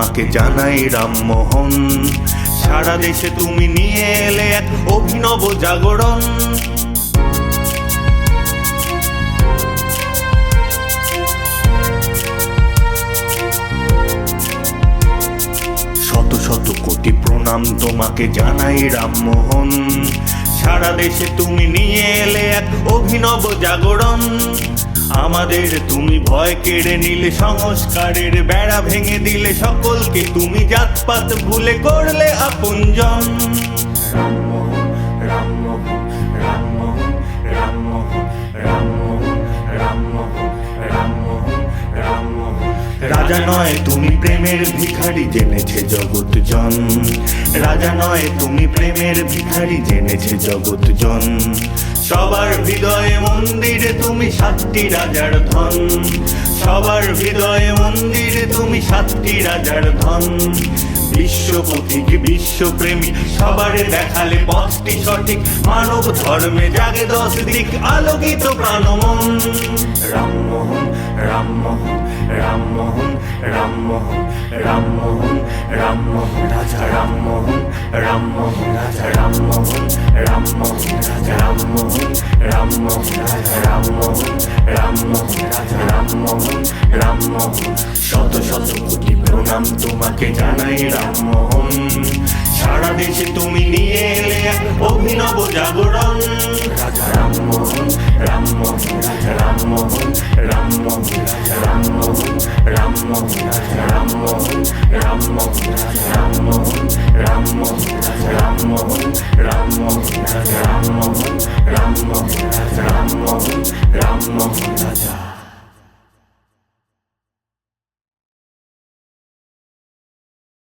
তোমাকে জানাই রামমোহন। সারা দেশে তুমি নিয়ে এলে এক অভিনব জাগরণ। শত শত কোটি প্রণাম তোমাকে জানাই রামমোহন। সারা দেশে তুমি নিয়ে এলে এক অভিনব জাগরণ। আমাদের তুমি ভয় কেড়ে নিলে, সংস্কারের বেড়া ভেঙে দিলে, সকলকে তুমি জাতপাত ভুলে করলে আপনজন। রামমোহন রামমোহন রামমোহন রামমোহন রামমোহন রামমোহন রামমোহন রামমোহন। রাজা নয় তুমি প্রেমের ভিখারি, জেনেছে জগৎজন। রাজা নয় তুমি প্রেমের ভিখারি, জেনেছে জগৎজন। সবার হৃদয়ে মন্দিরে তুমি সাতটি রাজার ধন। সবার হৃদয়ে মন্দিরে তুমি সাতটি রাজার ধন। বিশ্বপথিক বিশ্বপ্রেমী সবারে দেখালে পথটি সঠিক। মানব ধর্মে জাগে 10 দিক, আলোকিত প্রাণমন। রামমোহন রামমোহন রামমোহন রামমোহন রামমোহন রামমোহন রাজা রামমোহন রামমোহন রাজা রামমোহন রামমোহন রাজা রামমোহন রামমোহন রাজা রামমোহন রামমোহন রাজা রামমোহন রামমোহন। শত শত কোটি প্রণাম তোমাকে জানাই রামমোহন। সারা দেশে তুমি নিয়ে এলে এক অভিনব জাগরণ। রাজা রামমোহন রামমোহন রাজা রামমোহন রামমোহন রাজা রামমোহন রামমোহন রাজা রামমোহন রামমোহন রাজা রামমোহন রামমোহন রাজা রামমোহন রামমোহন রাজা রামমোহন রামমোহন রাজা রামমোহন রামমোহন রাজা।